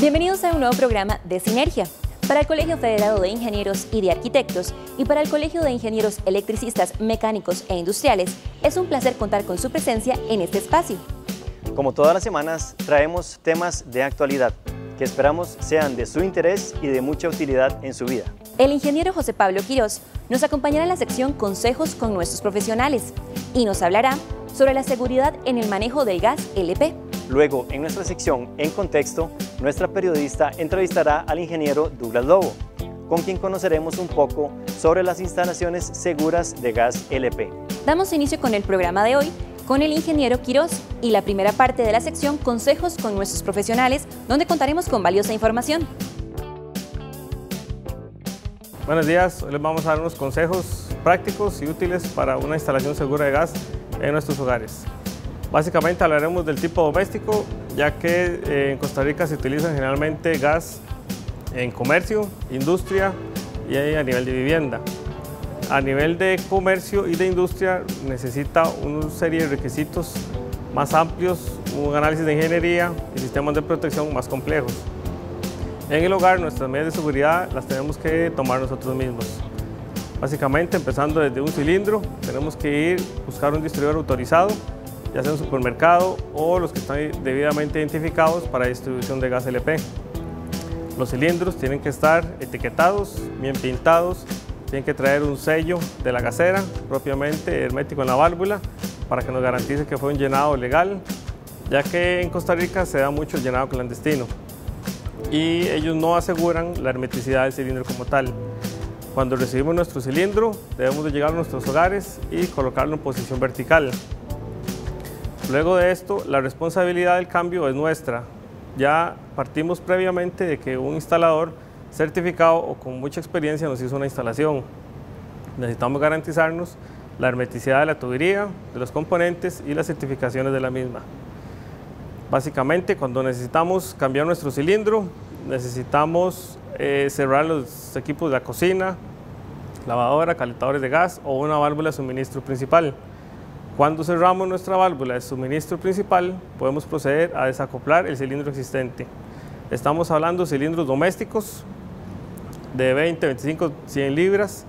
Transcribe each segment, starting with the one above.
Bienvenidos a un nuevo programa de Sinergia. Para el Colegio Federado de Ingenieros y de Arquitectos y para el Colegio de Ingenieros Electricistas, Mecánicos e Industriales, es un placer contar con su presencia en este espacio. Como todas las semanas, traemos temas de actualidad que esperamos sean de su interés y de mucha utilidad en su vida. El ingeniero José Pablo Quirós nos acompañará en la sección Consejos con nuestros profesionales y nos hablará sobre la seguridad en el manejo del gas LP. Luego, en nuestra sección En Contexto, nuestra periodista entrevistará al ingeniero Douglas Lobo, con quien conoceremos un poco sobre las instalaciones seguras de gas LP. Damos inicio con el programa de hoy con el ingeniero Quirós y la primera parte de la sección Consejos con nuestros profesionales, donde contaremos con valiosa información. Buenos días, hoy les vamos a dar unos consejos prácticos y útiles para una instalación segura de gas en nuestros hogares. Básicamente hablaremos del tipo doméstico, ya que en Costa Rica se utiliza generalmente gas en comercio, industria y a nivel de vivienda. A nivel de comercio y de industria necesita una serie de requisitos más amplios, un análisis de ingeniería y sistemas de protección más complejos. En el hogar nuestras medidas de seguridad las tenemos que tomar nosotros mismos. Básicamente empezando desde un cilindro, tenemos que ir a buscar un distribuidor autorizado, ya sea un supermercado o los que están debidamente identificados para distribución de gas LP. Los cilindros tienen que estar etiquetados, bien pintados, tienen que traer un sello de la gasera, propiamente hermético en la válvula, para que nos garantice que fue un llenado legal, ya que en Costa Rica se da mucho el llenado clandestino y ellos no aseguran la hermeticidad del cilindro como tal. Cuando recibimos nuestro cilindro, debemos de llegar a nuestros hogares y colocarlo en posición vertical. Luego de esto, la responsabilidad del cambio es nuestra. Ya partimos previamente de que un instalador certificado o con mucha experiencia nos hizo una instalación. Necesitamos garantizarnos la hermeticidad de la tubería, de los componentes y las certificaciones de la misma. Básicamente, cuando necesitamos cambiar nuestro cilindro, necesitamos cerrar los equipos de la cocina, lavadora, calentadores de gas o una válvula de suministro principal. Cuando cerramos nuestra válvula de suministro principal, podemos proceder a desacoplar el cilindro existente. Estamos hablando de cilindros domésticos de 20, 25, 100 libras,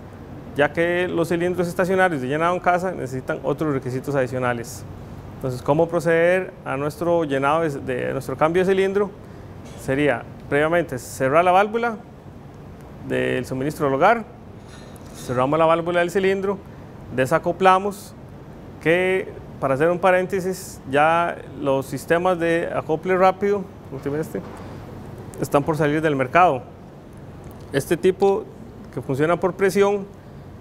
ya que los cilindros estacionarios de llenado en casa necesitan otros requisitos adicionales. Entonces, ¿cómo proceder a nuestro llenado de nuestro cambio de cilindro? Sería previamente cerrar la válvula del suministro del hogar, cerramos la válvula del cilindro, desacoplamos, que para hacer un paréntesis, ya los sistemas de acople rápido están por salir del mercado. Este tipo que funciona por presión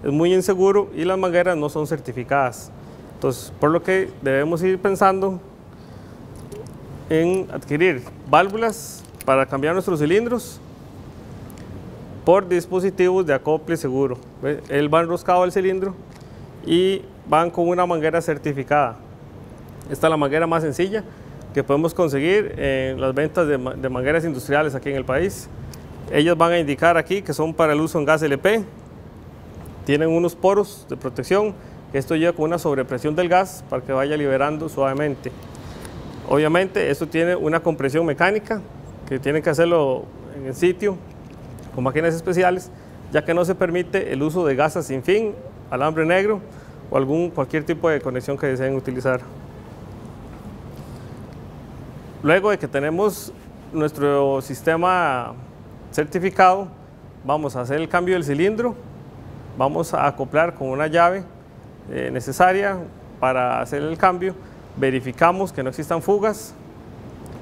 es muy inseguro y las mangueras no son certificadas. Entonces, por lo que debemos ir pensando en adquirir válvulas para cambiar nuestros cilindros por dispositivos de acople seguro. Él va enroscado al cilindro y van con una manguera certificada. Esta es la manguera más sencilla que podemos conseguir en las ventas de mangueras industriales aquí en el país. Ellas van a indicar aquí que son para el uso en gas LP. Tienen unos poros de protección, que esto lleva con una sobrepresión del gas para que vaya liberando suavemente. Obviamente esto tiene una compresión mecánica que tienen que hacerlo en el sitio con máquinas especiales, ya que no se permite el uso de gasas sin fin, alambre negro o cualquier tipo de conexión que deseen utilizar. Luego de que tenemos nuestro sistema certificado, vamos a hacer el cambio del cilindro, vamos a acoplar con una llave necesaria para hacer el cambio, verificamos que no existan fugas,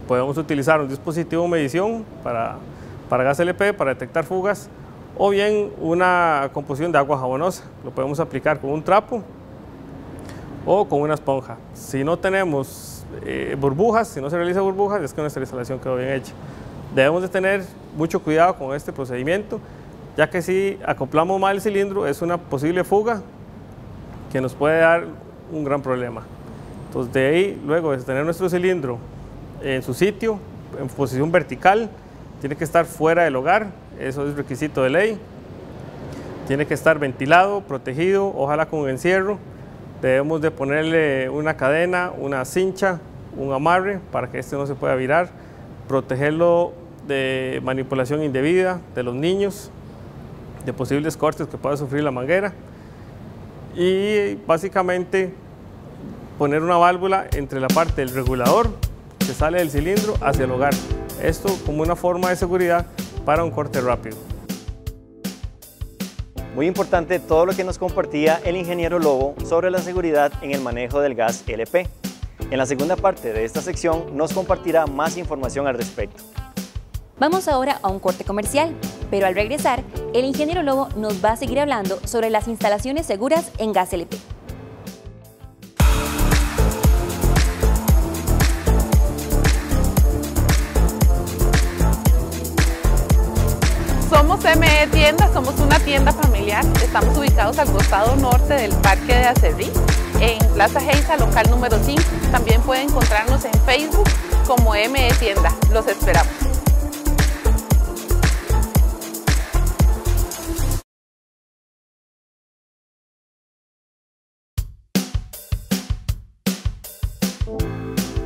podemos utilizar un dispositivo de medición para gas LP para detectar fugas, o bien una composición de agua jabonosa. Lo podemos aplicar con un trapo o con una esponja. Si no tenemos burbujas, si no se realiza burbujas, es que nuestra instalación quedó bien hecha. Debemos de tener mucho cuidado con este procedimiento, ya que si acoplamos mal el cilindro es una posible fuga que nos puede dar un gran problema. Entonces, de ahí, luego de tener nuestro cilindro en su sitio, en posición vertical, tiene que estar fuera del hogar, eso es requisito de ley. Tiene que estar ventilado, protegido, ojalá con encierro. Debemos de ponerle una cadena, una cincha, un amarre para que este no se pueda virar, protegerlo de manipulación indebida de los niños, de posibles cortes que pueda sufrir la manguera y básicamente poner una válvula entre la parte del regulador que sale del cilindro hacia el hogar. Esto como una forma de seguridad para un corte rápido. Muy importante todo lo que nos compartía el ingeniero Lobo sobre la seguridad en el manejo del gas LP. En la segunda parte de esta sección nos compartirá más información al respecto. Vamos ahora a un corte comercial, pero al regresar, el ingeniero Lobo nos va a seguir hablando sobre las instalaciones seguras en gas LP. Somos ME Tienda, somos una tienda familiar. Estamos ubicados al costado norte del Parque de Acerrí, en Plaza Geisa, local número 5. También pueden encontrarnos en Facebook como ME Tienda. Los esperamos.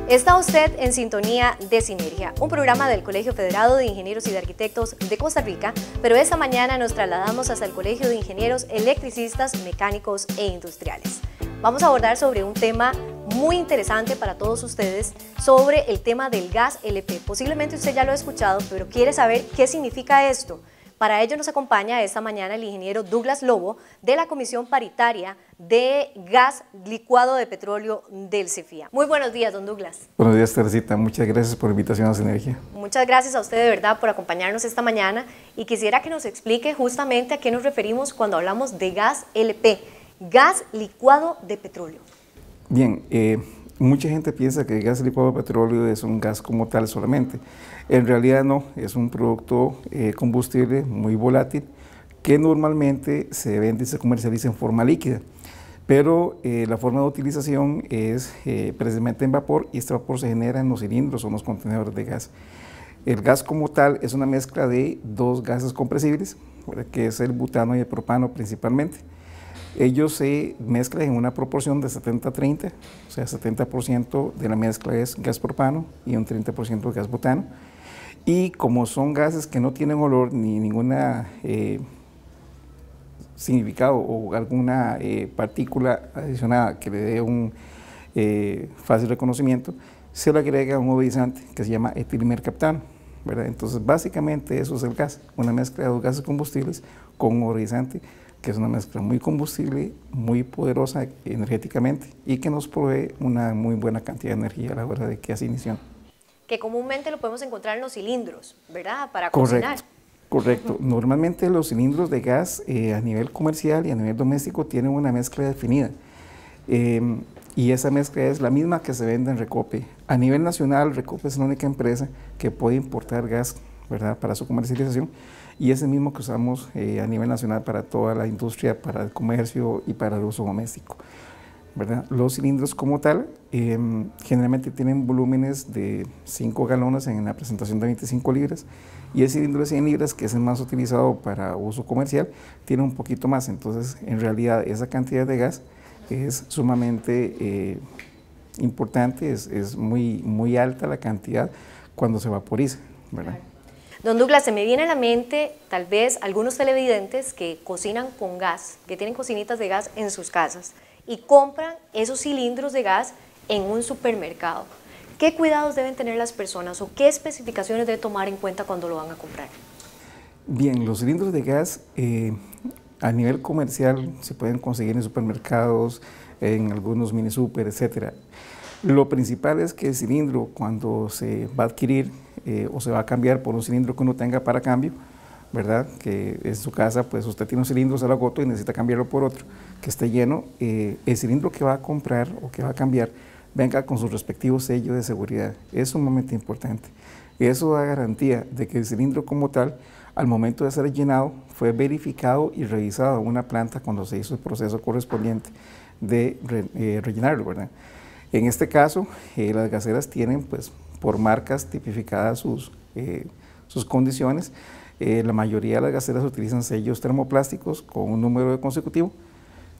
Está usted en sintonía de Sinergia, un programa del Colegio Federado de Ingenieros y de Arquitectos de Costa Rica, pero esta mañana nos trasladamos hasta el Colegio de Ingenieros Electricistas, Mecánicos e Industriales. Vamos a abordar sobre un tema muy interesante para todos ustedes, sobre el tema del gas LP. Posiblemente usted ya lo ha escuchado, pero quiere saber qué significa esto. Para ello nos acompaña esta mañana el ingeniero Douglas Lobo de la Comisión Paritaria de Gas Licuado de Petróleo del CEFIA. Muy buenos días, don Douglas. Buenos días, Teresita. Muchas gracias por la invitación a Sinergia. Muchas gracias a usted de verdad por acompañarnos esta mañana y quisiera que nos explique justamente a qué nos referimos cuando hablamos de gas LP, gas licuado de petróleo. Bien, mucha gente piensa que el gas licuado de petróleo es un gas como tal solamente. En realidad no, es un producto combustible muy volátil que normalmente se vende y se comercializa en forma líquida, pero la forma de utilización es precisamente en vapor y este vapor se genera en los cilindros o en los contenedores de gas. El gas como tal es una mezcla de dos gases compresibles, que es el butano y el propano principalmente. Ellos se mezclan en una proporción de 70-30, o sea, 70% de la mezcla es gas propano y un 30% gas butano. Y como son gases que no tienen olor ni ninguna significado o alguna partícula adicionada que le dé un fácil reconocimiento, se le agrega un odorizante que se llama etilimercaptano, ¿verdad? Entonces, básicamente eso es el gas, una mezcla de dos gases combustibles con un odorizante, que es una mezcla muy combustible, muy poderosa energéticamente y que nos provee una muy buena cantidad de energía a la hora de que hace ignición. Que comúnmente lo podemos encontrar en los cilindros, ¿verdad? Para cocinar. Correcto. Normalmente los cilindros de gas a nivel comercial y a nivel doméstico tienen una mezcla definida y esa mezcla es la misma que se vende en Recope. A nivel nacional, Recope es la única empresa que puede importar gas, ¿verdad?, para su comercialización y es el mismo que usamos a nivel nacional para toda la industria, para el comercio y para el uso doméstico, ¿verdad? Los cilindros como tal generalmente tienen volúmenes de 5 galones en la presentación de 25 libras y el cilindro de 100 libras, que es el más utilizado para uso comercial, tiene un poquito más. Entonces, en realidad, esa cantidad de gas es sumamente importante, es muy alta la cantidad cuando se vaporiza, ¿verdad? Don Douglas, se me viene a la mente tal vez algunos televidentes que cocinan con gas, que tienen cocinitas de gas en sus casas y compran esos cilindros de gas en un supermercado. ¿Qué cuidados deben tener las personas o qué especificaciones deben tomar en cuenta cuando lo van a comprar? Bien, los cilindros de gas a nivel comercial se pueden conseguir en supermercados, en algunos mini super, etc. Lo principal es que el cilindro, cuando se va a adquirir o se va a cambiar por un cilindro que uno tenga para cambio, ¿verdad?, que en su casa pues usted tiene un cilindro, se lo agotó y necesita cambiarlo por otro que esté lleno, el cilindro que va a comprar o que va a cambiar venga con su respectivo sello de seguridad. Es sumamente importante. Eso da garantía de que el cilindro como tal, al momento de ser llenado, fue verificado y revisado en una planta cuando se hizo el proceso correspondiente de rellenarlo, ¿verdad? En este caso, las gaseras tienen pues por marcas tipificadas sus condiciones. La mayoría de las gaseras utilizan sellos termoplásticos con un número consecutivo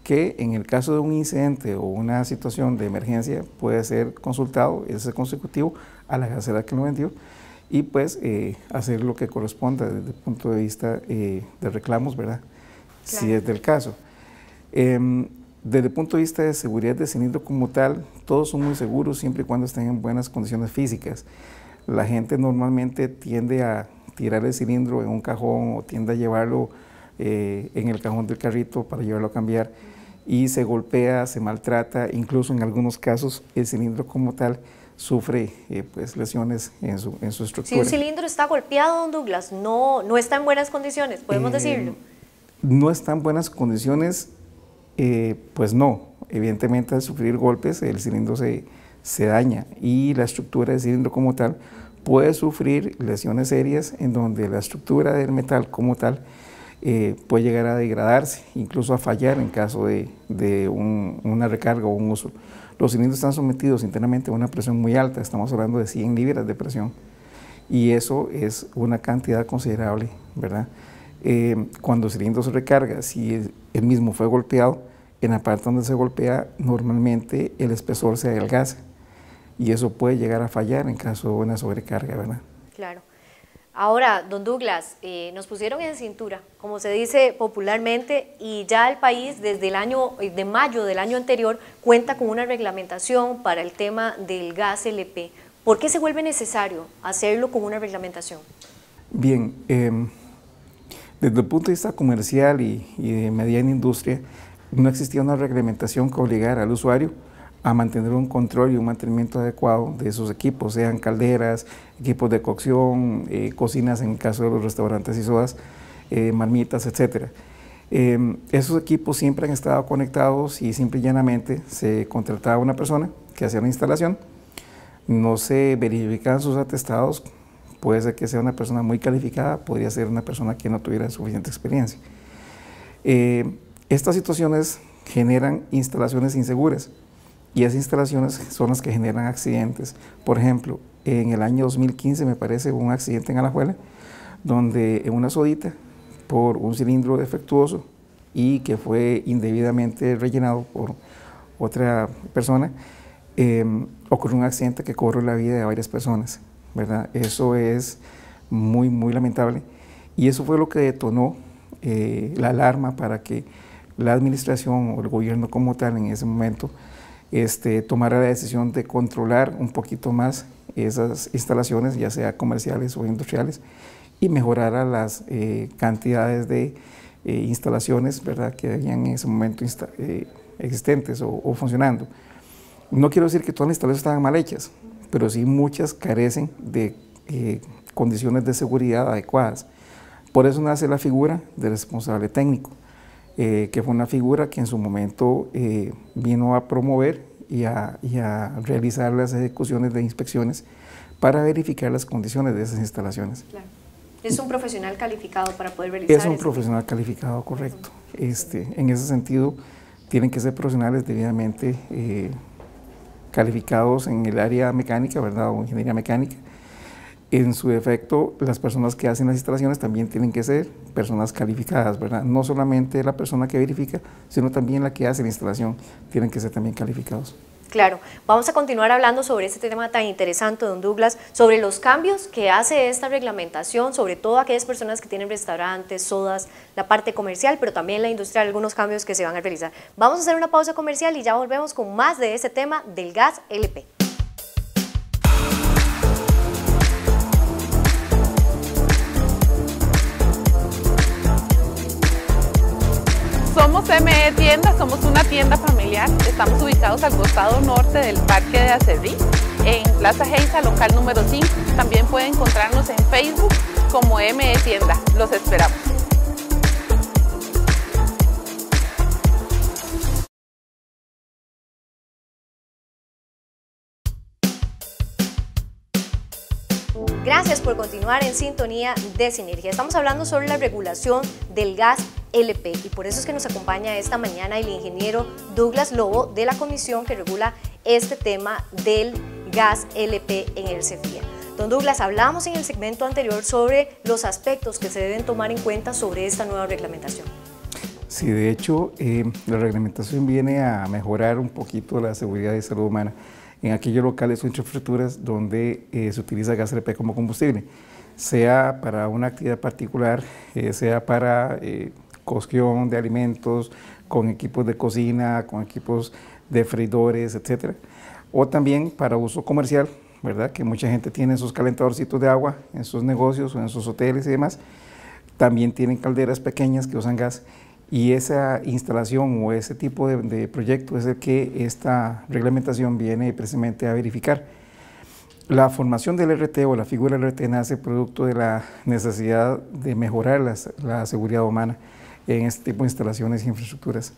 que en el caso de un incidente o una situación de emergencia puede ser consultado ese consecutivo a la gasera que lo vendió y pues hacer lo que corresponda desde el punto de vista de reclamos, ¿verdad? Claro. Si es del caso. Desde el punto de vista de seguridad de cilindro como tal, todos son muy seguros siempre y cuando estén en buenas condiciones físicas. La gente normalmente tiende a tirar el cilindro en un cajón o tiende a llevarlo en el cajón del carrito para llevarlo a cambiar y se golpea, se maltrata, incluso en algunos casos el cilindro como tal sufre pues lesiones en su estructura. Si un cilindro está golpeado, don Douglas, no está en buenas condiciones, ¿podemos decirlo? No está en buenas condiciones, pues no. Evidentemente al sufrir golpes el cilindro se daña y la estructura del cilindro como tal puede sufrir lesiones serias en donde la estructura del metal como tal puede llegar a degradarse, incluso a fallar en caso de una recarga o un uso. Los cilindros están sometidos internamente a una presión muy alta, estamos hablando de 100 libras de presión y eso es una cantidad considerable, ¿verdad? Cuando el cilindro se recarga, si el mismo fue golpeado, en la parte donde se golpea normalmente el espesor se adelgaza y eso puede llegar a fallar en caso de una sobrecarga, ¿verdad? Claro. Ahora, don Douglas, nos pusieron en cintura, como se dice popularmente, y ya el país desde el año de mayo del año anterior cuenta con una reglamentación para el tema del gas LP. ¿Por qué se vuelve necesario hacerlo con una reglamentación? Bien, desde el punto de vista comercial y de mediana industria, no existía una reglamentación que obligara al usuario a mantener un control y un mantenimiento adecuado de esos equipos, sean calderas, equipos de cocción, cocinas en el caso de los restaurantes y sodas, marmitas, etc. Esos equipos siempre han estado conectados y simple y llanamente se contrataba a una persona que hacía la instalación, no se verificaban sus atestados, puede ser que sea una persona muy calificada, podría ser una persona que no tuviera suficiente experiencia. Estas situaciones generan instalaciones inseguras y esas instalaciones son las que generan accidentes. Por ejemplo, en el año 2015 me parece hubo un accidente en Alajuela donde en una sodita por un cilindro defectuoso y que fue indebidamente rellenado por otra persona, ocurrió un accidente que cobró la vida de varias personas, ¿verdad? Eso es muy, muy lamentable y eso fue lo que detonó la alarma para que la administración o el gobierno como tal en ese momento tomara la decisión de controlar un poquito más esas instalaciones, ya sea comerciales o industriales, y mejorara las cantidades de instalaciones, ¿verdad?, que habían en ese momento existentes o funcionando. No quiero decir que todas las instalaciones estaban mal hechas, pero sí muchas carecen de condiciones de seguridad adecuadas. Por eso nace la figura del responsable técnico, que fue una figura que en su momento vino a promover y a realizar las ejecuciones de inspecciones para verificar las condiciones de esas instalaciones. Claro. Es un profesional calificado para poder realizar eso. Es un profesional calificado, correcto. En ese sentido, tienen que ser profesionales debidamente calificados en el área mecánica, ¿verdad?, o ingeniería mecánica. En su defecto, las personas que hacen las instalaciones también tienen que ser personas calificadas, ¿verdad? No solamente la persona que verifica, sino también la que hace la instalación, tienen que ser también calificados. Claro, vamos a continuar hablando sobre este tema tan interesante, don Douglas, sobre los cambios que hace esta reglamentación, sobre todo aquellas personas que tienen restaurantes, sodas, la parte comercial, pero también la industrial, algunos cambios que se van a realizar. Vamos a hacer una pausa comercial y ya volvemos con más de este tema del gas LP. Somos ME Tienda, somos una tienda familiar, estamos ubicados al costado norte del Parque de Acerrí, en Plaza Geisa, local número 5. También pueden encontrarnos en Facebook como ME Tienda, los esperamos. Gracias por continuar en sintonía de Sinergia. Estamos hablando sobre la regulación del gas LP y por eso es que nos acompaña esta mañana el ingeniero Douglas Lobo de la comisión que regula este tema del gas LP en el CEFIA. Don Douglas, hablamos en el segmento anterior sobre los aspectos que se deben tomar en cuenta sobre esta nueva reglamentación. Sí, de hecho, la reglamentación viene a mejorar un poquito la seguridad y salud humana en aquellos locales o infraestructuras donde se utiliza gas LP como combustible, sea para una actividad particular, sea para cocción de alimentos, con equipos de cocina, con equipos de freidores, etcétera, o también para uso comercial, ¿verdad? Que mucha gente tiene sus calentadorcitos de agua en sus negocios o en sus hoteles y demás. También tienen calderas pequeñas que usan gas. Y esa instalación o ese tipo de proyecto es el que esta reglamentación viene precisamente a verificar. La formación del RT o la figura del RT nace producto de la necesidad de mejorar la seguridad humana en este tipo de instalaciones y infraestructuras.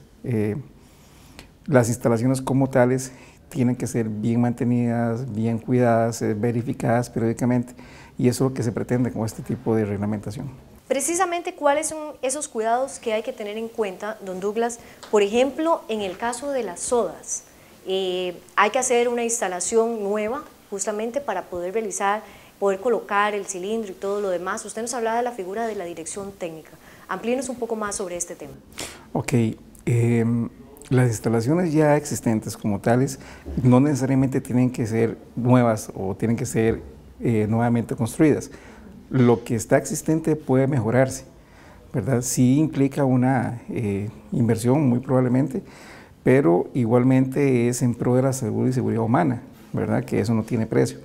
Las instalaciones como tales tienen que ser bien mantenidas, bien cuidadas, verificadas periódicamente, y eso es lo que se pretende con este tipo de reglamentación. Precisamente, ¿cuáles son esos cuidados que hay que tener en cuenta, don Douglas? Por ejemplo, en el caso de las sodas, hay que hacer una instalación nueva justamente para poder realizar, poder colocar el cilindro y todo lo demás. Usted nos hablaba de la figura de la dirección técnica. Amplíenos un poco más sobre este tema. Ok, las instalaciones ya existentes como tales no necesariamente tienen que ser nuevas o tienen que ser nuevamente construidas. Lo que está existente puede mejorarse, ¿verdad? Sí implica una inversión muy probablemente, pero igualmente es en pro de la salud y seguridad humana, ¿verdad? Que eso no tiene precio.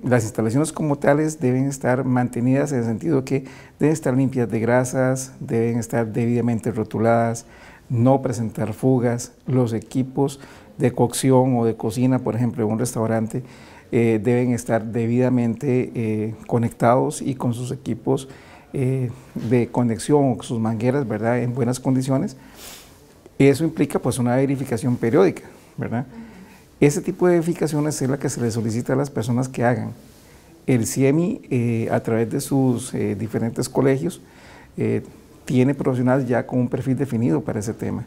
Las instalaciones como tales deben estar mantenidas en el sentido que deben estar limpias de grasas, deben estar debidamente rotuladas, no presentar fugas. Los equipos de cocción o de cocina, por ejemplo, en un restaurante, deben estar debidamente conectados y con sus equipos de conexión o sus mangueras, ¿verdad?, en buenas condiciones. Eso implica pues una verificación periódica, ¿verdad? Ese tipo de verificaciones es la que se le solicita a las personas que hagan. El CIEMI, a través de sus diferentes colegios, tiene profesionales ya con un perfil definido para ese tema.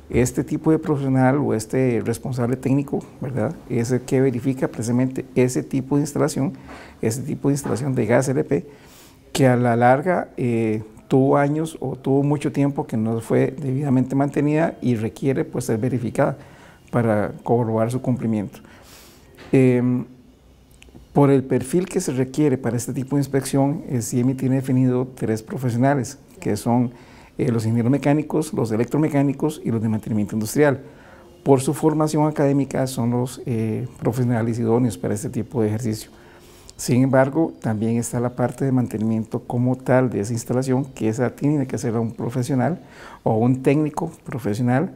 Este tipo de profesional o este responsable técnico, ¿verdad?, es el que verifica precisamente ese tipo de instalación de gas LP, que a la larga tuvo años o tuvo mucho tiempo que no fue debidamente mantenida y requiere pues ser verificada para corroborar su cumplimiento. Por el perfil que se requiere para este tipo de inspección, el CIEMI tiene definido 3 profesionales, que son los ingenieros mecánicos, los electromecánicos y los de mantenimiento industrial. Por su formación académica son los profesionales idóneos para este tipo de ejercicio. Sin embargo, también está la parte de mantenimiento como tal de esa instalación, que esa tiene que hacerla un profesional o un técnico profesional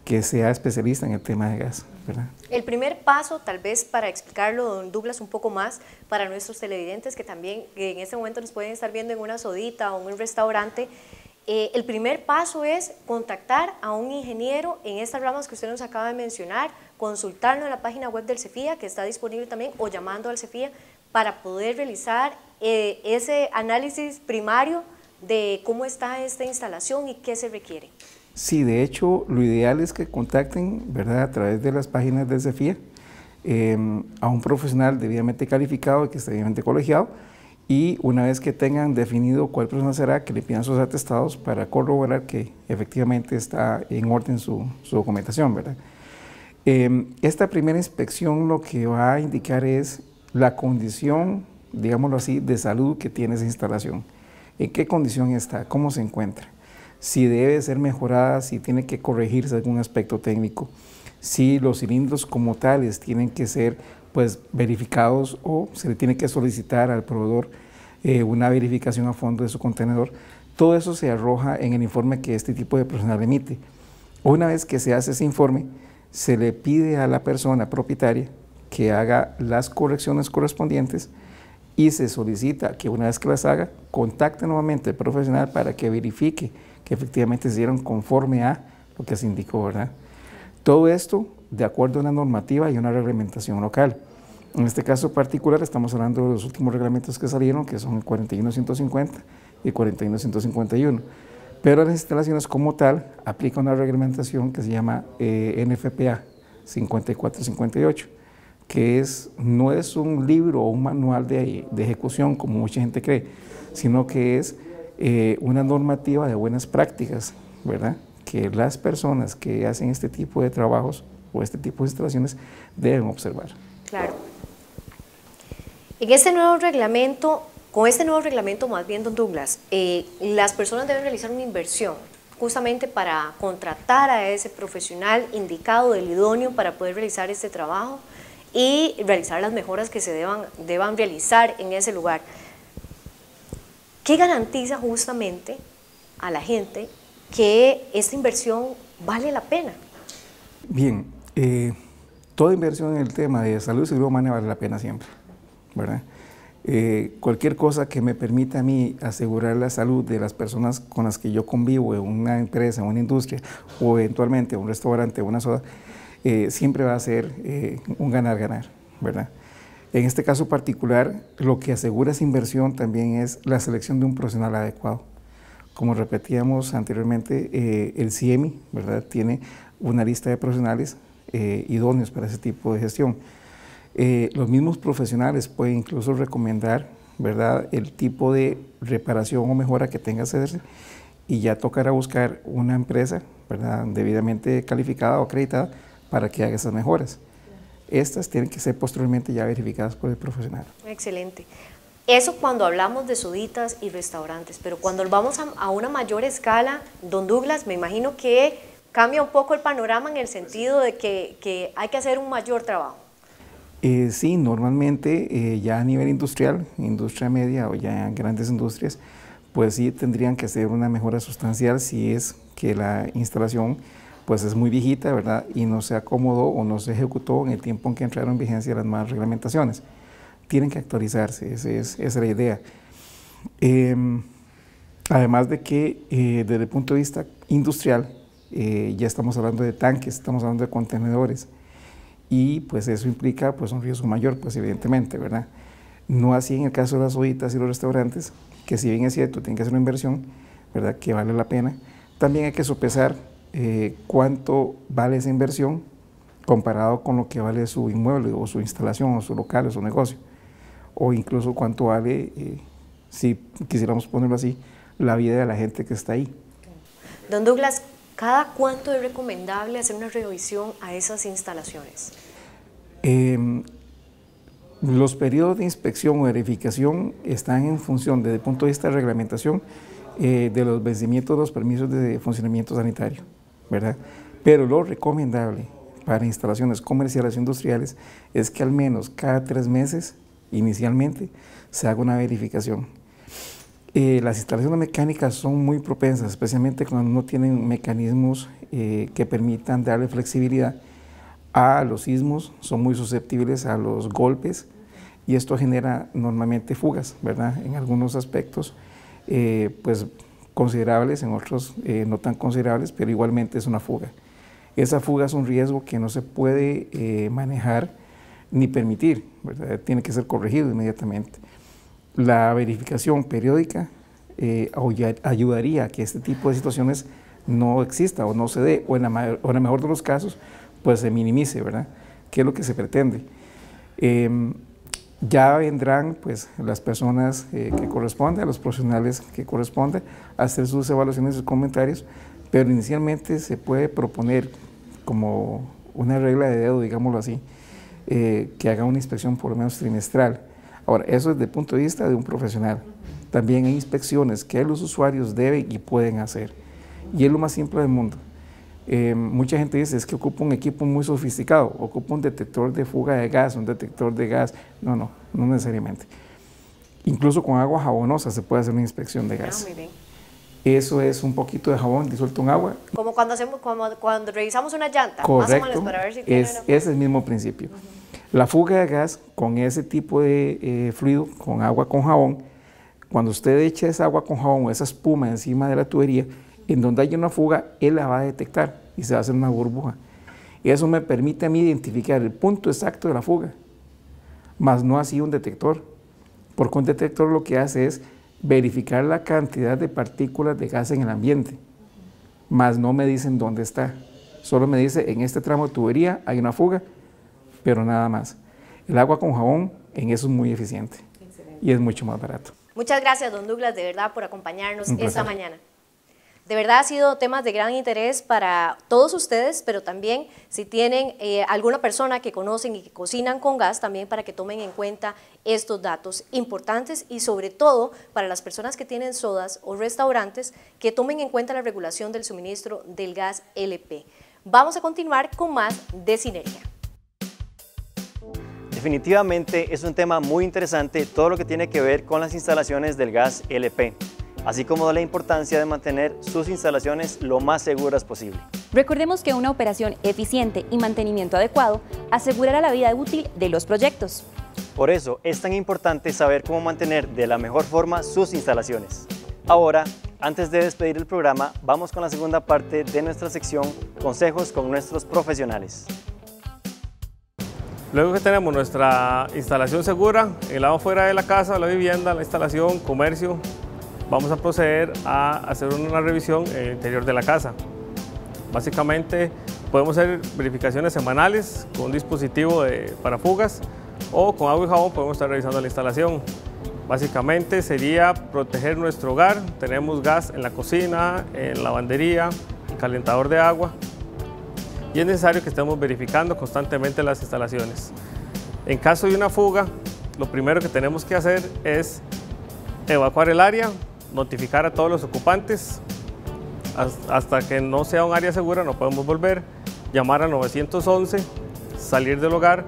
que sea especialista en el tema de gas, ¿verdad? El primer paso, tal vez para explicarlo, don Douglas, un poco más para nuestros televidentes que también en este momento nos pueden estar viendo en una sodita o en un restaurante, el primer paso es contactar a un ingeniero en estas ramas que usted nos acaba de mencionar, consultarlo en la página web del CEFIA, que está disponible también, o llamando al CEFIA para poder realizar ese análisis primario de cómo está esta instalación y qué se requiere. Sí, de hecho, lo ideal es que contacten, ¿verdad?, a través de las páginas del CEFIA a un profesional debidamente calificado y que esté debidamente colegiado, y una vez que tengan definido cuál persona será, que le pidan sus atestados para corroborar que efectivamente está en orden su documentación, ¿verdad? Esta primera inspección lo que va a indicar es la condición, digámoslo así, de salud que tiene esa instalación. ¿En qué condición está? ¿Cómo se encuentra? Si debe ser mejorada, si tiene que corregirse algún aspecto técnico, si los cilindros como tales tienen que ser pues verificados o se le tiene que solicitar al proveedor una verificación a fondo de su contenedor. Todo eso se arroja en el informe que este tipo de profesional emite. Una vez que se hace ese informe, se le pide a la persona propietaria que haga las correcciones correspondientes y se solicita que una vez que las haga, contacte nuevamente al profesional para que verifique que efectivamente se dieron conforme a lo que se indicó, ¿verdad? Todo esto de acuerdo a una normativa y una reglamentación local. En este caso particular estamos hablando de los últimos reglamentos que salieron, que son el 41150 y el 41151, pero las instalaciones como tal aplica una reglamentación que se llama NFPA 5458. que no es un libro o un manual de ejecución como mucha gente cree, sino que es una normativa de buenas prácticas, ¿verdad? Que las personas que hacen este tipo de trabajos o este tipo de instalaciones deben observar. Claro. En este nuevo reglamento, con este nuevo reglamento más bien, don Douglas, las personas deben realizar una inversión justamente para contratar a ese profesional indicado, el idóneo para poder realizar este trabajo y realizar las mejoras que se deban realizar en ese lugar. ¿Qué garantiza justamente a la gente que esta inversión vale la pena? Bien, toda inversión en el tema de salud y seguridad humana vale la pena siempre, ¿verdad? Cualquier cosa que me permita a mí asegurar la salud de las personas con las que yo convivo en una empresa, en una industria o eventualmente un restaurante o una soda, siempre va a ser un ganar-ganar, ¿verdad? En este caso particular, lo que asegura esa inversión también es la selección de un profesional adecuado. Como repetíamos anteriormente, el CIEMI, ¿verdad?, tiene una lista de profesionales idóneos para ese tipo de gestión. Los mismos profesionales pueden incluso recomendar, ¿verdad?, el tipo de reparación o mejora que tenga que hacerse, y ya tocará buscar una empresa, ¿verdad?, debidamente calificada o acreditada para que haga esas mejoras. Estas tienen que ser posteriormente ya verificadas por el profesional. Excelente. Eso cuando hablamos de soditas y restaurantes, pero cuando vamos a una mayor escala, don Douglas, me imagino que cambia un poco el panorama en el sentido de que hay que hacer un mayor trabajo. Sí, normalmente ya a nivel industrial, industria media o ya en grandes industrias, pues sí tendrían que hacer una mejora sustancial si es que la instalación pues es muy viejita, ¿verdad?, y no se acomodó o no se ejecutó en el tiempo en que entraron en vigencia las nuevas reglamentaciones. Tienen que actualizarse, esa es la idea. Además de que desde el punto de vista industrial, ya estamos hablando de tanques, estamos hablando de contenedores, y pues eso implica pues un riesgo mayor, pues evidentemente, ¿verdad? No así en el caso de las soditas y los restaurantes, que si bien es cierto, tienen que hacer una inversión, ¿verdad?, que vale la pena, también hay que sopesar cuánto vale esa inversión comparado con lo que vale su inmueble o su instalación o su local o su negocio, o incluso cuánto vale, si quisiéramos ponerlo así, la vida de la gente que está ahí. Don Douglas, ¿cada cuánto es recomendable hacer una revisión a esas instalaciones? Los periodos de inspección o verificación están en función, desde el punto de vista de reglamentación, de los vencimientos de los permisos de funcionamiento sanitario, ¿verdad? Pero lo recomendable para instalaciones comerciales e industriales es que al menos cada 3 meses, inicialmente, se haga una verificación. Las instalaciones mecánicas son muy propensas, especialmente cuando no tienen mecanismos que permitan darle flexibilidad a los sismos, son muy susceptibles a los golpes, y esto genera normalmente fugas, ¿verdad?, en algunos aspectos pues considerables, en otros no tan considerables, pero igualmente es una fuga. Esa fuga es un riesgo que no se puede manejar ni permitir, ¿verdad?, tiene que ser corregido inmediatamente. La verificación periódica ayudaría a que este tipo de situaciones no exista o no se dé, o en el mejor de los casos, pues se minimice, ¿verdad?, que es lo que se pretende. Ya vendrán pues las personas que corresponden, los profesionales que corresponden, a hacer sus evaluaciones y sus comentarios, pero inicialmente se puede proponer como una regla de dedo, digámoslo así, que haga una inspección por lo menos trimestral. Ahora, eso desde el punto de vista de un profesional. También hay inspecciones que los usuarios deben y pueden hacer, y es lo más simple del mundo. Mucha gente dice, es que ocupa un equipo muy sofisticado, ocupa un detector de fuga de gas, un detector de gas. No necesariamente. Incluso con agua jabonosa se puede hacer una inspección de gas. Muy bien. Eso es un poquito de jabón disuelto en agua. Como cuando revisamos una llanta, correcto, más o menos, para ver si tiene es el mismo principio. La fuga de gas con ese tipo de fluido, con agua con jabón, cuando usted echa esa agua con jabón o esa espuma encima de la tubería, en donde haya una fuga, él la va a detectar y se va a hacer una burbuja. Y eso me permite a mí identificar el punto exacto de la fuga, más no así un detector, porque un detector lo que hace es verificar la cantidad de partículas de gas en el ambiente, más no me dicen dónde está, solo me dice en este tramo de tubería hay una fuga, pero nada más. El agua con jabón en eso es muy eficiente. Excelente. Y es mucho más barato. Muchas gracias, don Douglas, de verdad, por acompañarnos esta mañana. De verdad ha sido temas de gran interés para todos ustedes, pero también si tienen alguna persona que conocen y que cocinan con gas, también para que tomen en cuenta estos datos importantes y sobre todo para las personas que tienen sodas o restaurantes que tomen en cuenta la regulación del suministro del gas LP. Vamos a continuar con más de Sinergia. Definitivamente es un tema muy interesante todo lo que tiene que ver con las instalaciones del gas LP, así como la importancia de mantener sus instalaciones lo más seguras posible. Recordemos que una operación eficiente y mantenimiento adecuado asegurará la vida útil de los proyectos. Por eso es tan importante saber cómo mantener de la mejor forma sus instalaciones. Ahora, antes de despedir el programa, vamos con la segunda parte de nuestra sección Consejos con nuestros profesionales. Luego que tenemos nuestra instalación segura, el lado fuera de la casa, la vivienda, la instalación, comercio, vamos a proceder a hacer una revisión en el interior de la casa. Básicamente podemos hacer verificaciones semanales con un dispositivo para fugas o con agua y jabón podemos estar revisando la instalación. Básicamente sería proteger nuestro hogar. Tenemos gas en la cocina, en la lavandería, en calentador de agua y es necesario que estemos verificando constantemente las instalaciones. En caso de una fuga, lo primero que tenemos que hacer es evacuar el área, notificar a todos los ocupantes, hasta que no sea un área segura no podemos volver, llamar al 911, salir del hogar,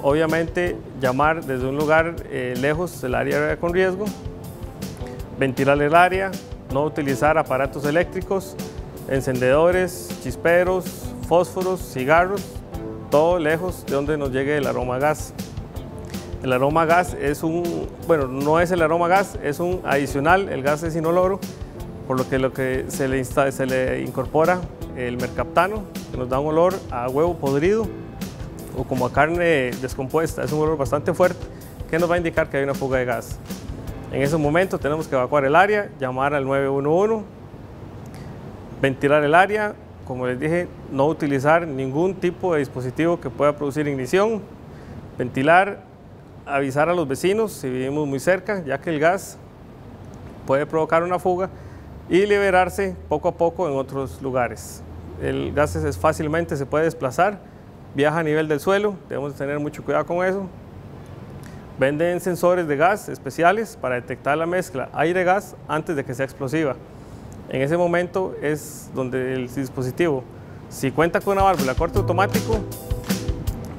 obviamente llamar desde un lugar lejos del área con riesgo, ventilar el área, no utilizar aparatos eléctricos, encendedores, chisperos, fósforos, cigarros, todo lejos de donde nos llegue el aroma a gas. El aroma a gas es no es el aroma a gas, es un adicional, el gas es inoloro, por lo que se le incorpora el mercaptano, que nos da un olor a huevo podrido o como a carne descompuesta, es un olor bastante fuerte que nos va a indicar que hay una fuga de gas. En ese momento tenemos que evacuar el área, llamar al 911, ventilar el área, como les dije, no utilizar ningún tipo de dispositivo que pueda producir ignición, ventilar, avisar a los vecinos si vivimos muy cerca, ya que el gas puede provocar una fuga y liberarse poco a poco en otros lugares. El gas fácilmente se puede desplazar, viaja a nivel del suelo, debemos tener mucho cuidado con eso. Venden sensores de gas especiales para detectar la mezcla aire-gas antes de que sea explosiva. En ese momento es donde el dispositivo, si cuenta con una válvula de corte automático,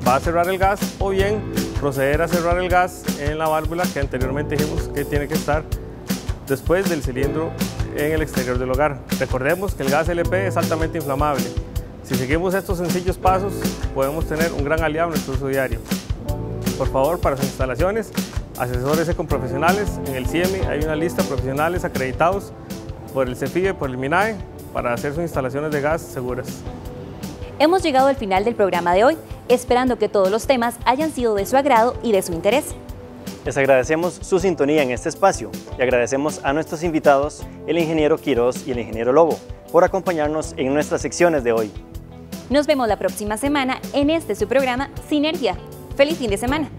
va a cerrar el gas o bien proceder a cerrar el gas en la válvula que anteriormente dijimos que tiene que estar después del cilindro en el exterior del hogar. Recordemos que el gas LP es altamente inflamable. Si seguimos estos sencillos pasos, podemos tener un gran aliado en nuestro uso diario. Por favor, para sus instalaciones, asesórese con profesionales. En el CIEMI hay una lista de profesionales acreditados por el CEFIE, por el MINAE, para hacer sus instalaciones de gas seguras. Hemos llegado al final del programa de hoy, esperando que todos los temas hayan sido de su agrado y de su interés. Les agradecemos su sintonía en este espacio y agradecemos a nuestros invitados, el ingeniero Quiroz y el ingeniero Lobo, por acompañarnos en nuestras secciones de hoy. Nos vemos la próxima semana en su programa Sinergia. ¡Feliz fin de semana!